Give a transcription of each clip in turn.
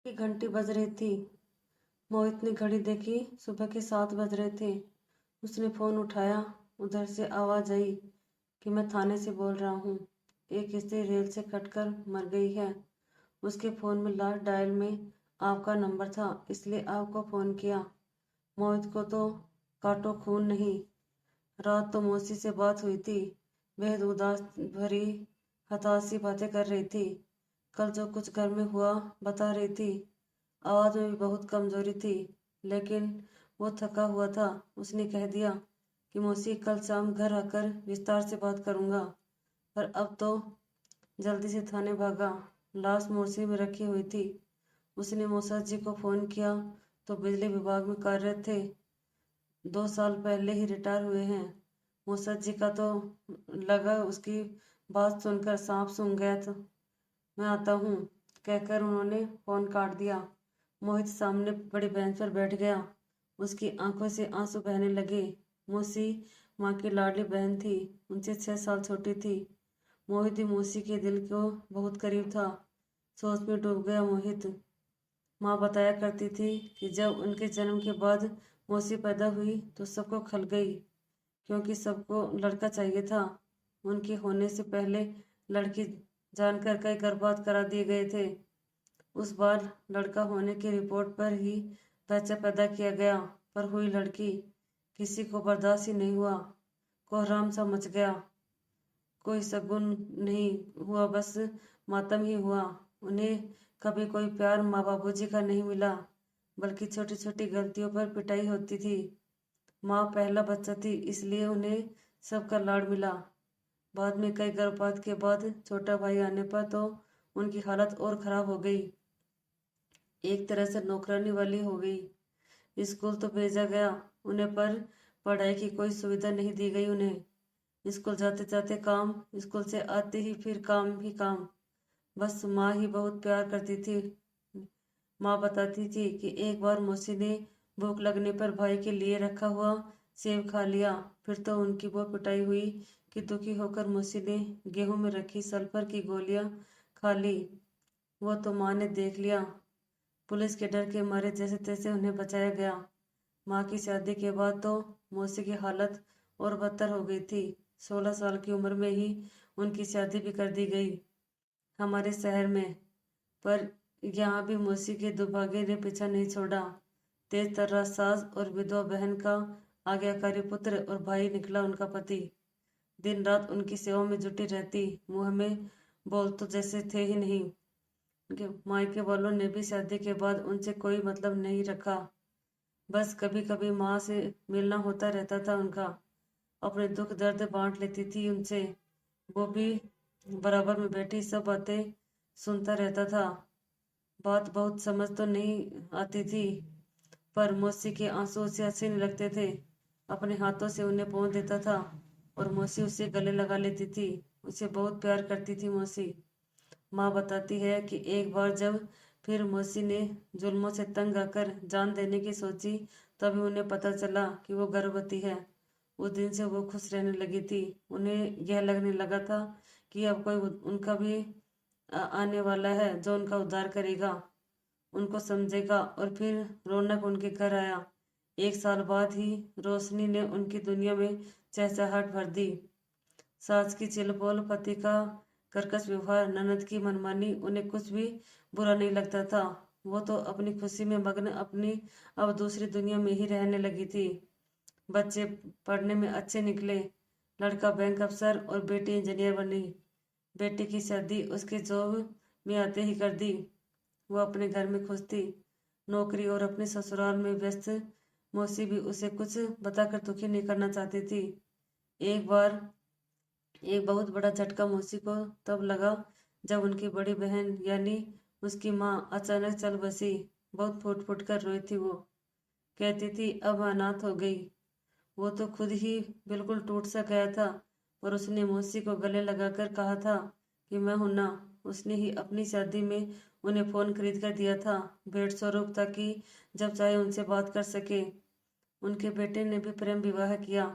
की घंटी बज रही थी। मोहित ने घड़ी देखी, सुबह के 7 बज रहे थे। उसने फोन उठाया। उधर से आवाज आई कि मैं थाने से बोल रहा हूँ। एक स्त्री रेल से कटकर मर गई है। उसके फोन में लास्ट डायल में आपका नंबर था, इसलिए आपको फोन किया। मोहित को तो काटो खून नहीं। रात तो मौसी से बात हुई थी। बेहद उदास भरी हताश सी बातें कर रही थी। कल जो कुछ घर में हुआ बता रही थी। आवाज में भी बहुत कमजोरी थी, लेकिन वो थका हुआ था। उसने कह दिया कि मौसी, कल शाम घर आकर विस्तार से बात करूंगा। पर अब तो जल्दी से थाने भागा। लाश मोर्चरी में रखी हुई थी। उसने मौसा जी को फोन किया तो बिजली विभाग में कार्यरत थे। 2 साल पहले ही रिटायर हुए हैं। मौसा जी का तो लगा उसकी बात सुनकर सांप सूंघ गया था। मैं आता हूँ, कहकर उन्होंने फोन काट दिया। मोहित सामने बड़ी बेंच पर बैठ गया। उसकी आंखों से आंसू बहने लगे। मौसी माँ की लाडली बहन थी। उनसे 6 साल छोटी थी। मोहित ही मौसी के दिल को बहुत करीब था। सोच में डूब गया मोहित। माँ बताया करती थी कि जब उनके जन्म के बाद मौसी पैदा हुई तो सबको खल गई, क्योंकि सबको लड़का चाहिए था। उनके होने से पहले लड़की जानकर कई गर्भपात करा दिए गए थे। उस बार लड़का होने की रिपोर्ट पर ही बच्चा पैदा किया गया, पर हुई लड़की। किसी को बर्दाश्त ही नहीं हुआ। कोहराम सा मच गया। कोई शगुन नहीं हुआ, बस मातम ही हुआ। उन्हें कभी कोई प्यार माँ बाबूजी का नहीं मिला, बल्कि छोटी छोटी गलतियों पर पिटाई होती थी। माँ पहला बच्चा थी, इसलिए उन्हें सबका लाड़ मिला। बाद में कई गर्भपात के बाद छोटा भाई आने पर तो उनकी हालत और खराब हो गई। एक तरह से नौकरानी वाली हो गई। स्कूल तो भेजा गया उन्हें, पर पढ़ाई की कोई सुविधा नहीं दी गई उन्हें। स्कूल जाते जाते काम, स्कूल से आते ही फिर काम ही काम। बस माँ ही बहुत प्यार करती थी। माँ बताती थी कि एक बार मौसी ने भूख लगने पर भाई के लिए रखा हुआ सेब खा लिया। फिर तो उनकी वो पिटाई हुई कि दुखी होकर मौसी ने गेहूं में रखी सल्फर की गोलियां खा ली। वो तो माँ ने देख लिया। पुलिस के डर के मारे जैसे तैसे उन्हें बचाया गया। माँ की शादी के बाद तो मौसी की हालत और बदतर हो गई थी। 16 साल की उम्र में ही उनकी शादी भी कर दी गई हमारे शहर में। पर यहाँ भी मौसी के दुर्भाग्य ने पीछा नहीं छोड़ा। तेज तर्रार सास और विधवा बहन का आज्ञाकारी पुत्र और भाई निकला उनका पति। दिन रात उनकी सेवा में जुटी रहती। मुंह में बोल तो जैसे थे ही नहीं। उनके मायके वालों ने भी शादी के बाद उनसे कोई मतलब नहीं रखा। बस कभी कभी माँ से मिलना होता रहता था उनका। अपने दुख दर्द बांट लेती थी उनसे। वो भी बराबर में बैठी सब बातें सुनता रहता था। बात बहुत समझ तो नहीं आती थी, पर मौसी के आंसू उसे अच्छे नहीं लगते थे। अपने हाथों से उन्हें पोंछ देता था और मौसी उसे गले लगा लेती थी। उसे बहुत प्यार करती थी मौसी। माँ बताती है कि एक बार जब फिर मौसी ने जुल्मों से तंग आकर जान देने की सोची, तभी उन्हें पता चला कि वो गर्भवती है। उस दिन से वो खुश रहने लगी थी। उन्हें यह लगने लगा था कि अब कोई उनका भी आने वाला है जो उनका उद्धार करेगा, उनको समझेगा। और फिर रौनक उनके घर आया। 1 साल बाद ही रोशनी ने उनकी दुनिया में चहचहाट भर दी। सास की चिलबोल, पति का कर्कश व्यवहार, ननद की मनमानी, उन्हें कुछ भी बुरा नहीं लगता था। वो तो अपनी खुशी में मग्न अपनी अब दूसरी दुनिया में ही रहने लगी थी। बच्चे पढ़ने में अच्छे निकले। लड़का बैंक अफसर और बेटी इंजीनियर बनी। बेटी की शादी उसके जॉब में आते ही कर दी। वो अपने घर में खुश थी, नौकरी और अपने ससुराल में व्यस्त। मौसी भी उसे कुछ बताकर दुखी नहीं करना चाहती थी। एक बार एक बहुत बड़ा झटका मौसी को तब लगा जब उनकी बड़ी बहन यानी उसकी माँ अचानक चल बसी। बहुत फूट फूट कर रोई थी वो। कहती थी अब अनाथ हो गई। वो तो खुद ही बिल्कुल टूट सा गया था, पर उसने मौसी को गले लगाकर कहा था कि मैं हूं ना। उसने ही अपनी शादी में उन्हें फोन खरीद कर दिया था भेंट स्वरूप, ताकि जब चाहे उनसे बात कर सके। उनके बेटे ने भी प्रेम विवाह किया।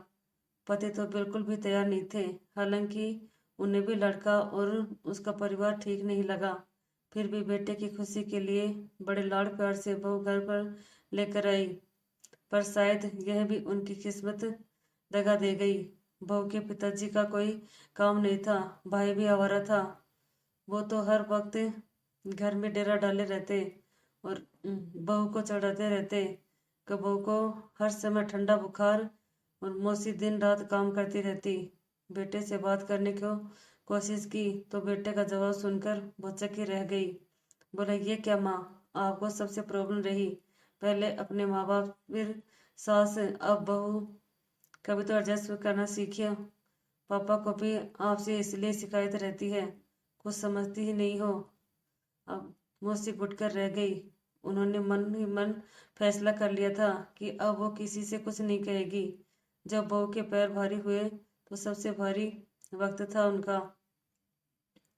पति तो बिल्कुल भी तैयार नहीं थे, हालांकि उन्हें भी लड़का और उसका परिवार ठीक नहीं लगा। फिर भी बेटे की खुशी के लिए बड़े लाड़ प्यार से बहू घर पर लेकर आई। पर शायद यह भी उनकी किस्मत दगा दे गई। बहू के पिताजी का कोई काम नहीं था, भाई भी आवारा था। वो तो हर वक्त घर में डेरा डाले रहते और बहू को चढ़ाते रहते कि बहू को हर समय ठंडा बुखार, और मौसी दिन रात काम करती रहती। बेटे से बात करने को कोशिश की तो बेटे का जवाब सुनकर भौचक्की रह गई। बोला, ये क्या माँ, आपको सबसे प्रॉब्लम रही, पहले अपने माँ बाप फिर सास, अब बहू, कभी तो एडजस्ट करना सीखिए। पापा को भी आपसे इसलिए शिकायत रहती है, कुछ समझती ही नहीं हो। अब मौसी घुटकर रह गई। उन्होंने मन ही मन फैसला कर लिया था कि अब वो किसी से कुछ नहीं कहेगी। जब बहू के पैर भारी हुए तो सबसे भारी वक्त था उनका।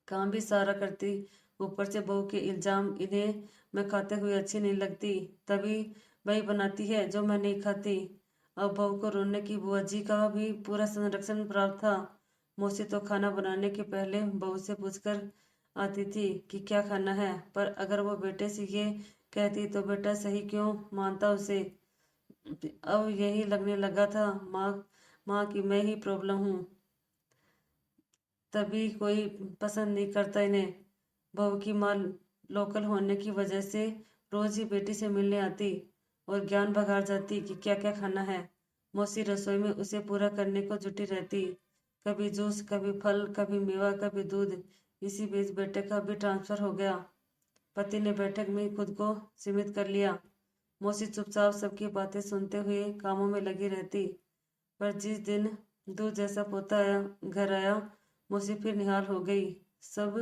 काम भी सारा करती, ऊपर से बहू के इल्जाम, इन्हें मैं खाते हुए अच्छी नहीं लगती, तभी वही बनाती है जो मैं नहीं खाती। अब बहू को रोने की बुआ जी का भी पूरा संरक्षण प्राप्त था। मौसी तो खाना बनाने के पहले बहू से पूछकर आती थी कि क्या खाना है, पर अगर वो बेटे से ये कहती तो बेटा सही क्यों मानता उसे। अब यही लगने लगा था माँ माँ की मैं ही प्रॉब्लम हूँ, तभी कोई पसंद नहीं करता इन्हें। बहू की माँ लोकल होने की वजह से रोज ही बेटी से मिलने आती और ज्ञान भगार जाती कि क्या क्या खाना है। मौसी रसोई में उसे पूरा करने को जुटी रहती, कभी जूस, कभी फल, कभी मेवा, कभी दूध। इसी बीच बेटे का भी ट्रांसफर हो गया। पति ने बैठक में खुद को सीमित कर लिया। मौसी चुपचाप सबकी बातें सुनते हुए कामों में लगी रहती। पर जिस दिन दूध जैसा पोता घर आया, मौसी फिर निहाल हो गई। सब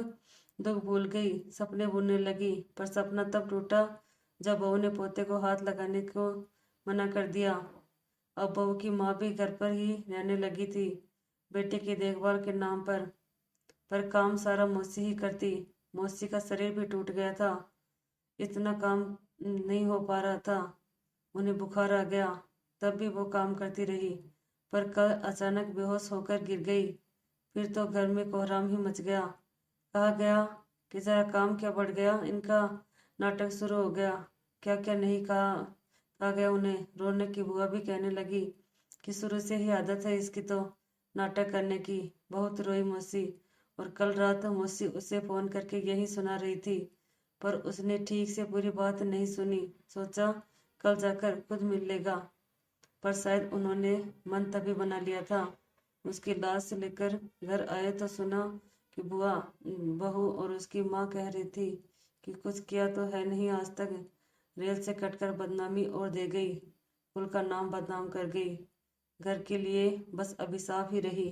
दुख भूल गई, सपने बुनने लगी। पर सपना तब टूटा जब बहू ने पोते को हाथ लगाने को मना कर दिया। अब बहू की माँ भी घर पर ही रहने लगी थी, बेटे की देखभाल के नाम पर काम सारा मौसी ही करती। मौसी का शरीर भी टूट गया था, इतना काम नहीं हो पा रहा था। उन्हें बुखार आ गया, तब भी वो काम करती रही, पर कल अचानक बेहोश होकर गिर गई। फिर तो घर में कोहराम ही मच गया। कहा गया कि जरा काम क्या बढ़ गया, इनका नाटक शुरू हो गया। क्या क्या नहीं कहा गया उन्हें। रोने की बुआ भी कहने लगी कि शुरू से ही आदत है इसकी तो नाटक करने की। बहुत रोई मौसी, और कल रात मौसी उसे फोन करके यही सुना रही थी, पर उसने ठीक से पूरी बात नहीं सुनी। सोचा कल जाकर खुद मिल लेगा, पर शायद उन्होंने मन तभी बना लिया था। उसकी लाश लेकर घर आए तो सुना कि बुआ, बहू और उसकी माँ कह रही थी कि कुछ किया तो है नहीं आज तक, रेल से कटकर बदनामी और दे गई, कुल का नाम बदनाम कर गई, घर के लिए बस अभिशाप ही रही।